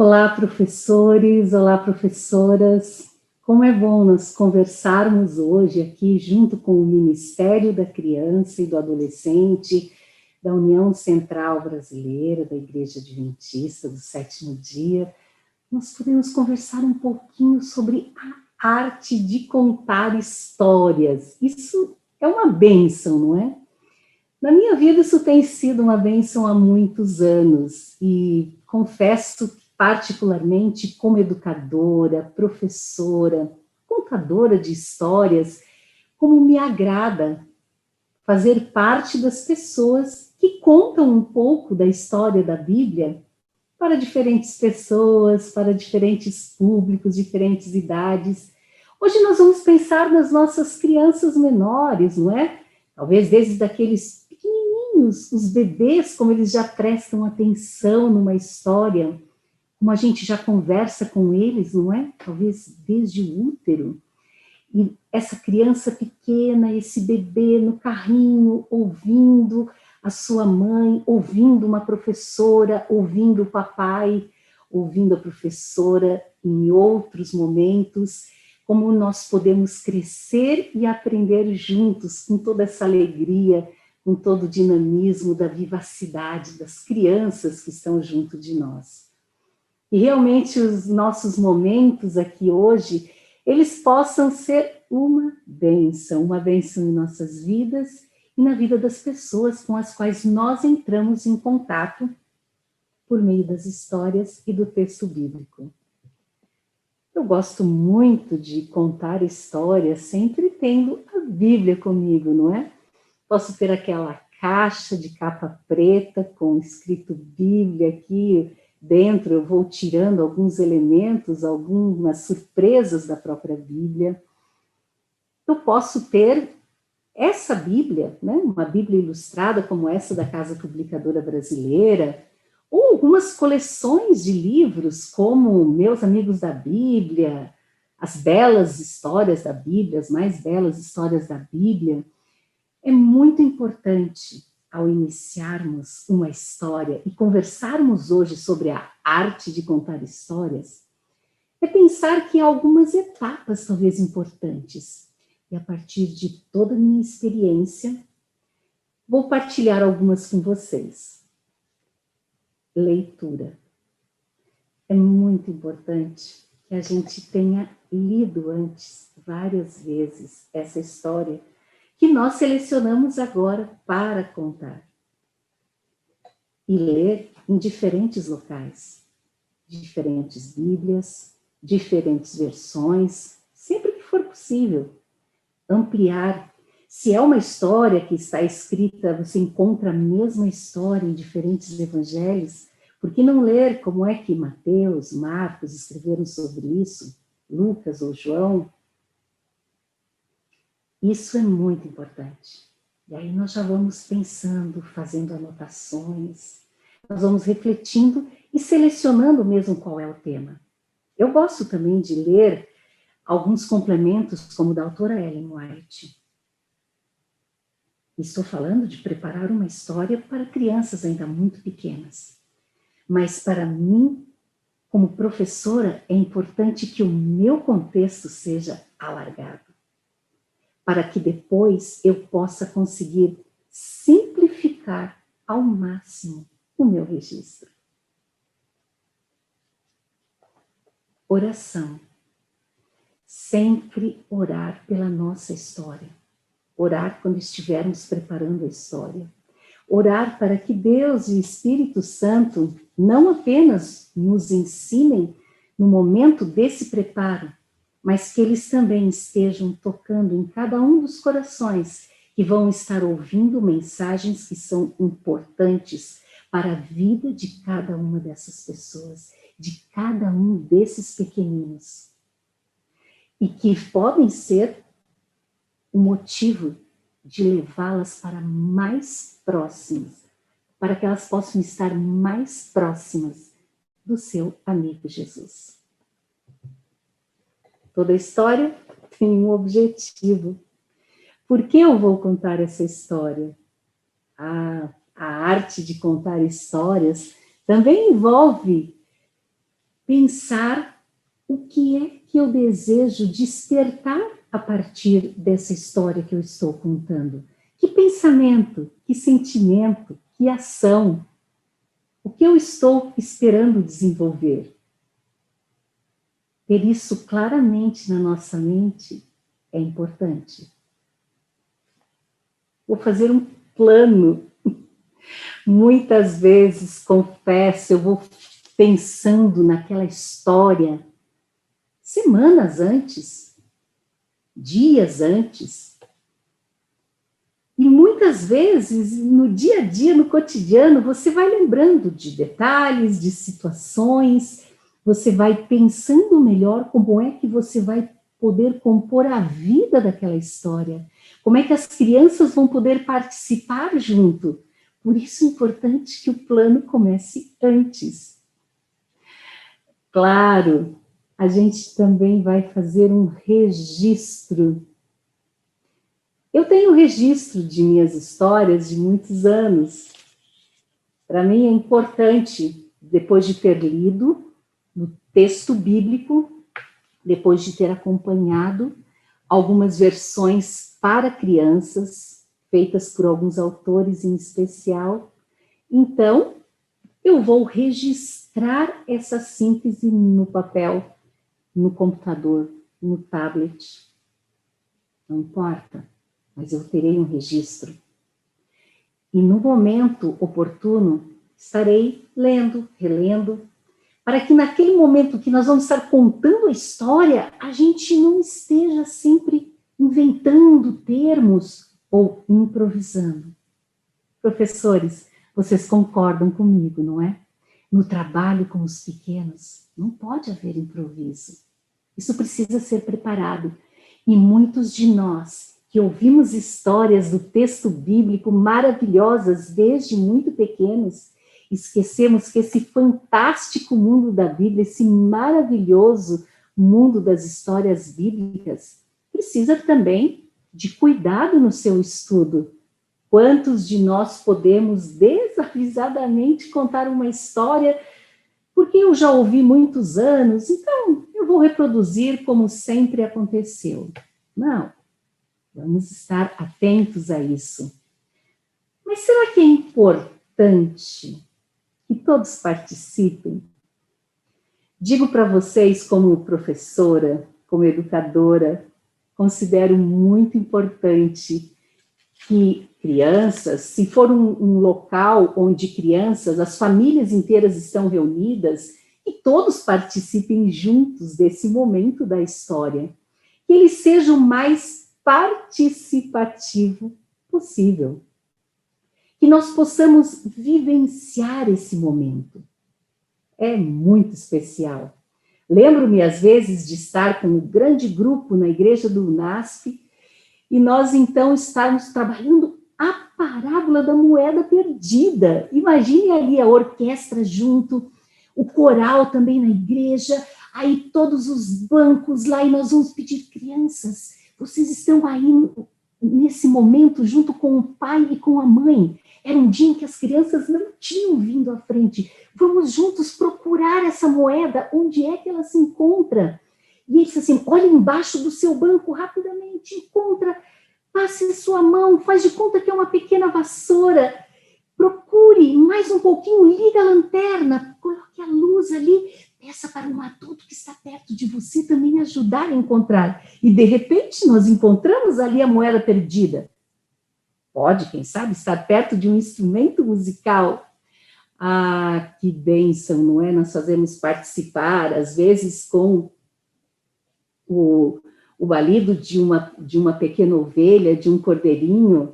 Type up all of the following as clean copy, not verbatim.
Olá, professores, olá, professoras. Como é bom nós conversarmos hoje aqui junto com o Ministério da Criança e do Adolescente da União Central Brasileira, da Igreja Adventista do Sétimo Dia. Nós podemos conversar um pouquinho sobre a arte de contar histórias. Isso é uma bênção, não é? Na minha vida isso tem sido uma bênção há muitos anos e confesso que particularmente como educadora, professora, contadora de histórias, como me agrada fazer parte das pessoas que contam um pouco da história da Bíblia para diferentes pessoas, para diferentes públicos, diferentes idades. Hoje nós vamos pensar nas nossas crianças menores, não é? Talvez desde aqueles pequenininhos, os bebês, como eles já prestam atenção numa história, como a gente já conversa com eles, não é? Talvez desde o útero. E essa criança pequena, esse bebê no carrinho, ouvindo a sua mãe, ouvindo uma professora, ouvindo o papai, ouvindo a professora em outros momentos, como nós podemos crescer e aprender juntos, com toda essa alegria, com todo o dinamismo da vivacidade das crianças que estão junto de nós. E realmente os nossos momentos aqui hoje, eles possam ser uma bênção em nossas vidas e na vida das pessoas com as quais nós entramos em contato por meio das histórias e do texto bíblico. Eu gosto muito de contar histórias, sempre tendo a Bíblia comigo, não é? Posso ter aquela caixa de capa preta com escrito Bíblia aqui dentro, eu vou tirando alguns elementos, algumas surpresas da própria Bíblia. Eu posso ter essa Bíblia, né? Uma Bíblia ilustrada como essa da Casa Publicadora Brasileira, ou algumas coleções de livros como Meus Amigos da Bíblia, as belas histórias da Bíblia, as mais belas histórias da Bíblia. É muito importante, ao iniciarmos uma história e conversarmos hoje sobre a arte de contar histórias, é pensar que há algumas etapas talvez importantes. E a partir de toda a minha experiência, vou partilhar algumas com vocês. Leitura. É muito importante que a gente tenha lido antes, várias vezes, essa história que nós selecionamos agora para contar. E ler em diferentes locais, diferentes Bíblias, diferentes versões, sempre que for possível. Ampliar. Se é uma história que está escrita, você encontra a mesma história em diferentes evangelhos, por que não ler como é que Mateus, Marcos escreveram sobre isso, Lucas ou João? Isso é muito importante. E aí nós já vamos pensando, fazendo anotações, nós vamos refletindo e selecionando mesmo qual é o tema. Eu gosto também de ler alguns complementos, como o da autora Ellen White. Estou falando de preparar uma história para crianças ainda muito pequenas. Mas para mim, como professora, é importante que o meu contexto seja alargado, para que depois eu possa conseguir simplificar ao máximo o meu registro. Oração. Sempre orar pela nossa história. Orar quando estivermos preparando a história. Orar para que Deus e o Espírito Santo não apenas nos ensinem no momento desse preparo, mas que eles também estejam tocando em cada um dos corações que vão estar ouvindo mensagens que são importantes para a vida de cada uma dessas pessoas, de cada um desses pequeninos. E que podem ser o motivo de levá-las para mais próximas, para que elas possam estar mais próximas do seu amigo Jesus. Toda história tem um objetivo. Por que eu vou contar essa história? A arte de contar histórias também envolve pensar o que é que eu desejo despertar a partir dessa história que eu estou contando. Que pensamento, que sentimento, que ação, o que eu estou esperando desenvolver. Ter isso claramente na nossa mente é importante. Vou fazer um plano. Muitas vezes, confesso, eu vou pensando naquela história semanas antes, dias antes. E muitas vezes, no dia a dia, no cotidiano, você vai lembrando de detalhes, de situações, você vai pensando melhor como é que você vai poder compor a vida daquela história, como é que as crianças vão poder participar junto. Por isso é importante que o plano comece antes. Claro, a gente também vai fazer um registro. Eu tenho registro de minhas histórias de muitos anos. Para mim é importante, depois de ter lido no texto bíblico, depois de ter acompanhado algumas versões para crianças, feitas por alguns autores em especial, então eu vou registrar essa síntese no papel, no computador, no tablet. Não importa, mas eu terei um registro. E no momento oportuno, estarei lendo, relendo, para que naquele momento que nós vamos estar contando a história, a gente não esteja sempre inventando termos ou improvisando. Professores, vocês concordam comigo, não é? No trabalho com os pequenos, não pode haver improviso. Isso precisa ser preparado. E muitos de nós que ouvimos histórias do texto bíblico maravilhosas desde muito pequenos, esquecemos que esse fantástico mundo da Bíblia, esse maravilhoso mundo das histórias bíblicas, precisa também de cuidado no seu estudo. Quantos de nós podemos desavisadamente contar uma história porque eu já ouvi muitos anos, então eu vou reproduzir como sempre aconteceu? Não, vamos estar atentos a isso. Mas será que é importante que todos participem? Digo para vocês, como professora, como educadora, considero muito importante que crianças, se for um local onde crianças, as famílias inteiras estão reunidas, e todos participem juntos desse momento da história, que eles sejam o mais participativo possível, que nós possamos vivenciar esse momento. É muito especial. Lembro-me, às vezes, de estar com um grande grupo na igreja do UNASP, e nós, então, estávamos trabalhando a parábola da moeda perdida. Imagine ali a orquestra junto, o coral também na igreja, aí todos os bancos lá, e nós vamos pedir: crianças, vocês estão aí nesse momento junto com o pai e com a mãe. Era um dia em que as crianças não tinham vindo à frente. Vamos juntos procurar essa moeda, onde é que ela se encontra? E ele disse assim: olha embaixo do seu banco rapidamente, encontra, passe sua mão, faz de conta que é uma pequena vassoura, procure mais um pouquinho, liga a lanterna, coloque a luz ali, peça para um adulto que está perto de você também ajudar a encontrar. E de repente nós encontramos ali a moeda perdida. Pode, quem sabe, estar perto de um instrumento musical. Ah, que bênção, não é? Nós fazemos participar, às vezes com o balido de uma pequena ovelha, de um cordeirinho.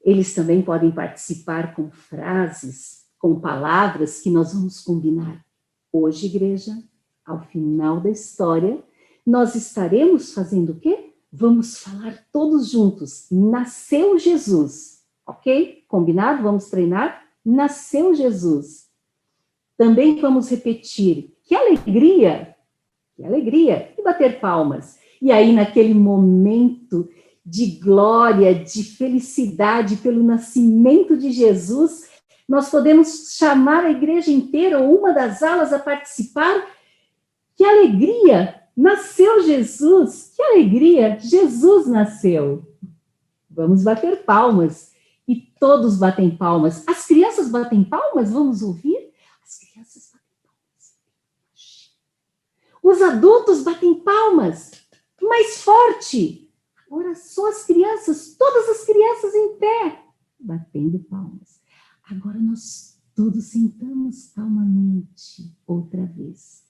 Eles também podem participar com frases, com palavras que nós vamos combinar. Hoje, igreja, ao final da história, nós estaremos fazendo o quê? Vamos falar todos juntos. Nasceu Jesus, ok? Combinado? Vamos treinar? Nasceu Jesus. Também vamos repetir: que alegria! Que alegria! E bater palmas. E aí, naquele momento de glória, de felicidade pelo nascimento de Jesus, Nós podemos chamar a igreja inteira ou uma das alas a participar. Que alegria! Nasceu Jesus! Que alegria! Jesus nasceu! Vamos bater palmas. E todos batem palmas. As crianças batem palmas? Vamos ouvir? As crianças batem palmas. Os adultos batem palmas. Mais forte. Agora só as crianças, todas as crianças em pé, batendo palmas. Agora nós todos sentamos calmamente outra vez.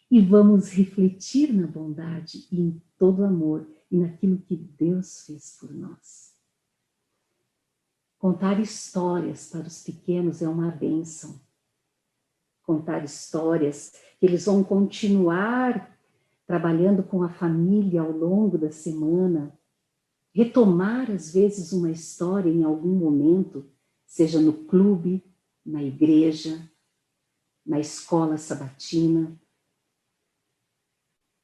E vamos refletir na bondade e em todo amor e naquilo que Deus fez por nós. Contar histórias para os pequenos é uma bênção. Contar histórias que eles vão continuar trabalhando com a família ao longo da semana, retomar às vezes uma história em algum momento, seja no clube, na igreja, na escola sabatina,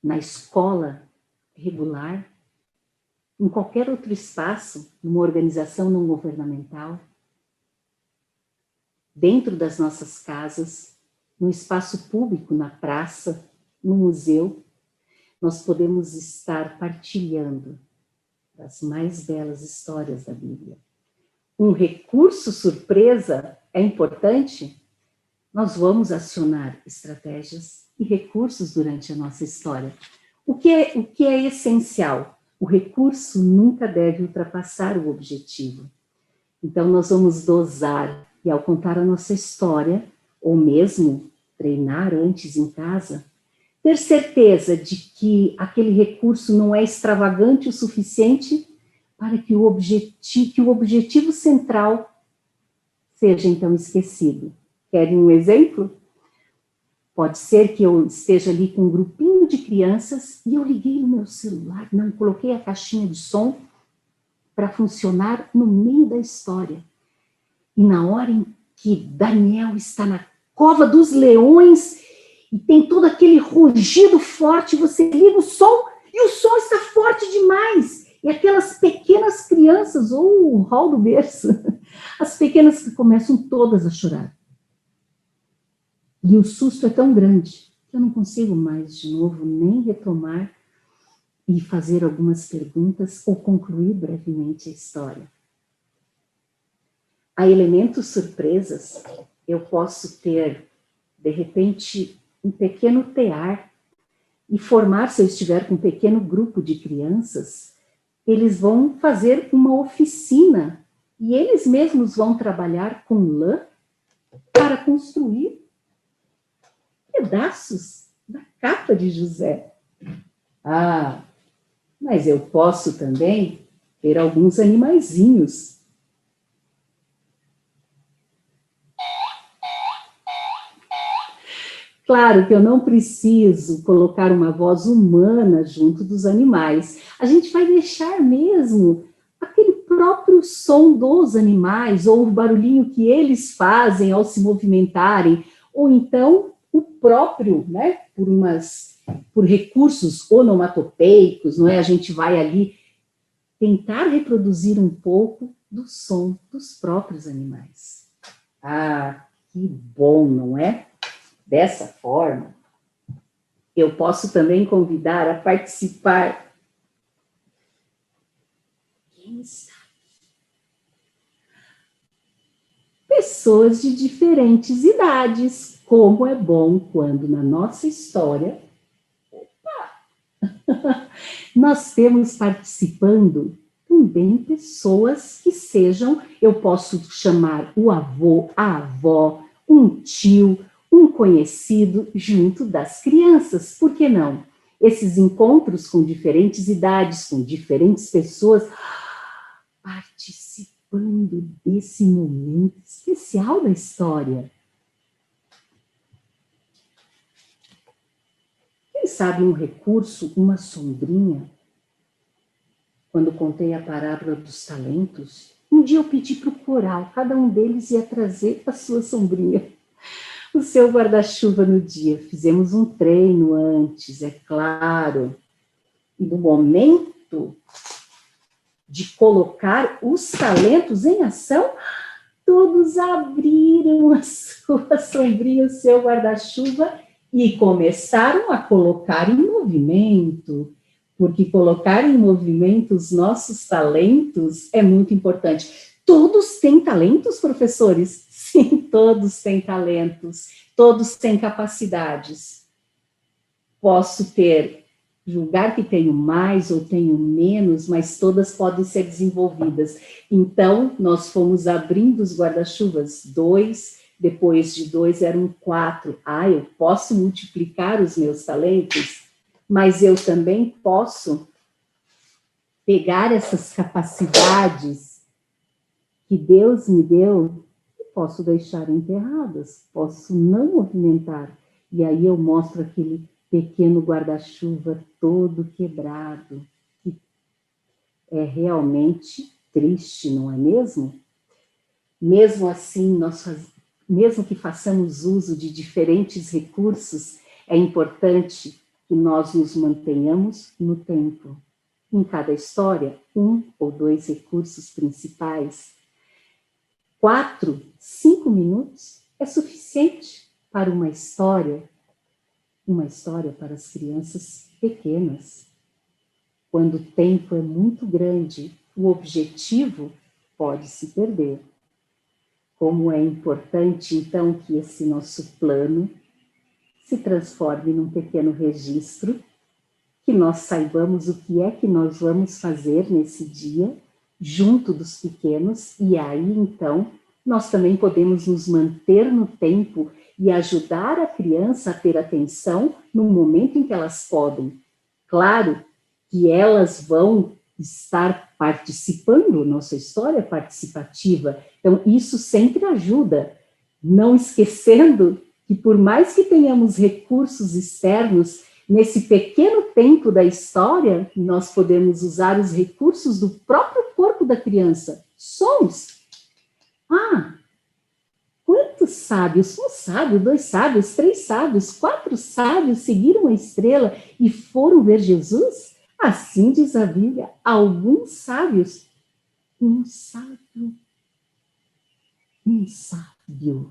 na escola regular, em qualquer outro espaço, numa organização não governamental, dentro das nossas casas, no espaço público, na praça, no museu, nós podemos estar partilhando das mais belas histórias da Bíblia. Um recurso surpresa é importante? Nós vamos acionar estratégias e recursos durante a nossa história. O que é essencial? O recurso nunca deve ultrapassar o objetivo. Então, nós vamos dosar, e ao contar a nossa história, ou mesmo treinar antes em casa, ter certeza de que aquele recurso não é extravagante o suficiente para que o objetivo central seja, então, esquecido. Querem um exemplo? Pode ser que eu esteja ali com um grupinho de crianças e eu liguei no meu celular, não coloquei a caixinha de som para funcionar no meio da história. E na hora em que Daniel está na cova dos leões e tem todo aquele rugido forte, você liga o som e o som está forte demais. E aquelas pequenas crianças, ou o hall do berço, as pequenas que começam todas a chorar. E o susto é tão grande que eu não consigo mais, de novo, nem retomar e fazer algumas perguntas ou concluir brevemente a história. Há elementos surpresas. Eu posso ter, de repente, um pequeno tear e formar, se eu estiver com um pequeno grupo de crianças, eles vão fazer uma oficina e eles mesmos vão trabalhar com lã para construir pedaços da capa de José. Ah, mas eu posso também ter alguns animaizinhos. Claro que eu não preciso colocar uma voz humana junto dos animais. A gente vai deixar mesmo aquele próprio som dos animais, ou o barulhinho que eles fazem ao se movimentarem, ou então o próprio, né, por recursos onomatopeicos, não é? A gente vai ali tentar reproduzir um pouco do som dos próprios animais. Ah, que bom, não é? Dessa forma, eu posso também convidar a participar. Quem está? Pessoas de diferentes idades. Como é bom quando na nossa história, nós temos participando também pessoas que sejam, eu posso chamar o avô, a avó, um tio, um conhecido junto das crianças, por que não? Esses encontros com diferentes idades, com diferentes pessoas, participando desse momento especial da história. Quem sabe um recurso, uma sombrinha? Quando contei a parábola dos talentos, um dia eu pedi para o coral, cada um deles ia trazer a sua sombrinha, o seu guarda-chuva no dia. Fizemos um treino antes, é claro. E no momento de colocar os talentos em ação, todos abriram a sua sombrinha, o seu guarda-chuva e começaram a colocar em movimento, porque colocar em movimento os nossos talentos é muito importante. Todos têm talentos, professores? Sim, todos têm talentos, todos têm capacidades. Posso julgar que tenho mais ou tenho menos, mas todas podem ser desenvolvidas. Então, nós fomos abrindo os guarda-chuvas, 2, depois de 2 eram 4. Eu posso multiplicar os meus talentos, mas eu também posso pegar essas capacidades que Deus me deu e posso deixar enterradas, posso não movimentar. E aí eu mostro aquele pequeno guarda-chuva todo quebrado, que é realmente triste, não é mesmo? Mesmo assim, mesmo que façamos uso de diferentes recursos, é importante que nós nos mantenhamos no tempo. Em cada história, 1 ou 2 recursos principais. 4, 5 minutos é suficiente para uma história para as crianças pequenas. Quando o tempo é muito grande, o objetivo pode se perder. Como é importante, então, que esse nosso plano se transforme num pequeno registro, que nós saibamos o que é que nós vamos fazer nesse dia, junto dos pequenos, e aí, então, nós também podemos nos manter no tempo e ajudar a criança a ter atenção no momento em que elas podem. Claro que elas vão estar participando, nossa história é participativa, então isso sempre ajuda, não esquecendo que por mais que tenhamos recursos externos, nesse pequeno tempo da história, nós podemos usar os recursos do próprio corpo da criança, sons. Quantos sábios, 1 sábio, 2 sábios, 3 sábios, 4 sábios seguiram a estrela e foram ver Jesus? Assim diz a Bíblia, alguns sábios, um sábio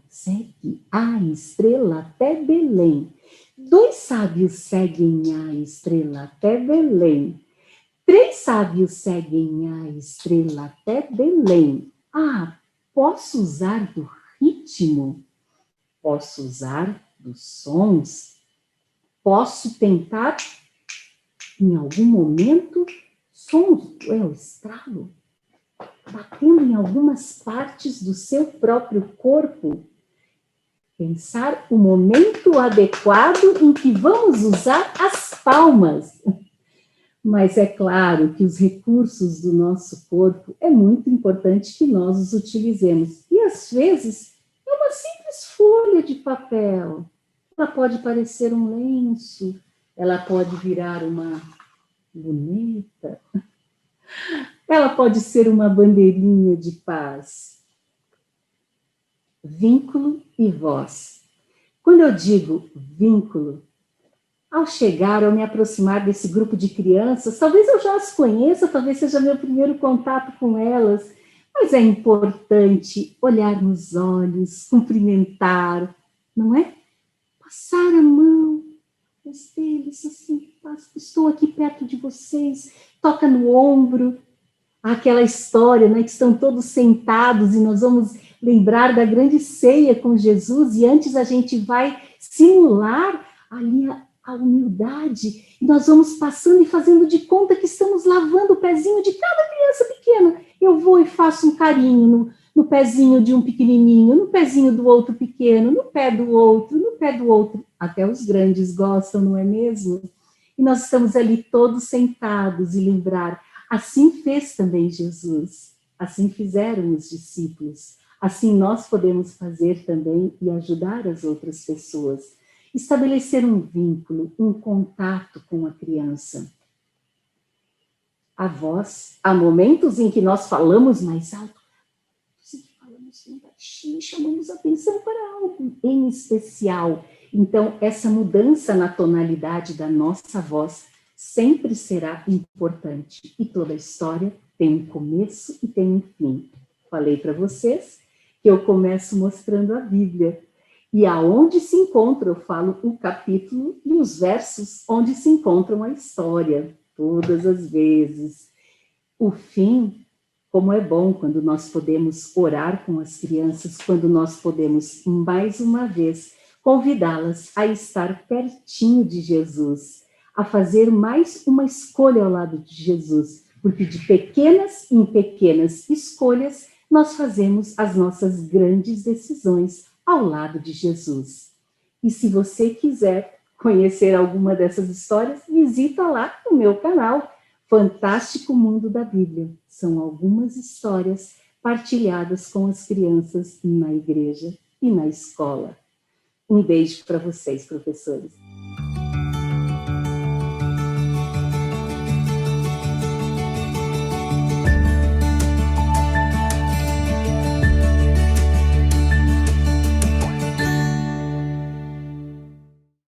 segue a estrela até Belém. 2 sábios seguem a estrela até Belém. 3 sábios seguem a estrela até Belém. Posso usar do ritmo, posso usar dos sons, posso tentar, em algum momento, sons, o estralo, batendo em algumas partes do seu próprio corpo. Pensar o momento adequado em que vamos usar as palmas. Mas é claro que os recursos do nosso corpo é muito importante que nós os utilizemos. E às vezes é uma simples folha de papel. Ela pode parecer um lenço, ela pode virar uma luneta, ela pode ser uma bandeirinha de paz. Vínculo e voz. Quando eu digo vínculo, ao chegar, ao me aproximar desse grupo de crianças, talvez eu já as conheça, talvez seja meu primeiro contato com elas, mas é importante olhar nos olhos, cumprimentar, não é? Passar a mão deles, assim, estou aqui perto de vocês, toca no ombro, aquela história, né, que estão todos sentados e nós vamos lembrar da grande ceia com Jesus e antes a gente vai simular ali a humildade, e nós vamos passando e fazendo de conta que estamos lavando o pezinho de cada criança pequena. Eu vou e faço um carinho no pezinho de um pequenininho, no pezinho do outro pequeno, no pé do outro, no pé do outro. Até os grandes gostam, não é mesmo? E nós estamos ali todos sentados e lembrar, assim fez também Jesus, assim fizeram os discípulos, assim nós podemos fazer também e ajudar as outras pessoas. Estabelecer um vínculo, um contato com a criança. A voz, há momentos em que nós falamos mais alto, falamos bem baixinho, chamamos atenção para algo em especial. Então, essa mudança na tonalidade da nossa voz sempre será importante. E toda história tem um começo e tem um fim. Falei para vocês que eu começo mostrando a Bíblia. E aonde se encontra, eu falo o capítulo e os versos onde se encontram a história, todas as vezes. O fim, como é bom quando nós podemos orar com as crianças, quando nós podemos, mais uma vez, convidá-las a estar pertinho de Jesus, a fazer mais uma escolha ao lado de Jesus, porque de pequenas em pequenas escolhas, nós fazemos as nossas grandes decisões ao lado de Jesus. E se você quiser conhecer alguma dessas histórias, visita lá no meu canal, Fantástico Mundo da Bíblia. São algumas histórias partilhadas com as crianças na igreja e na escola. Um beijo para vocês, professores.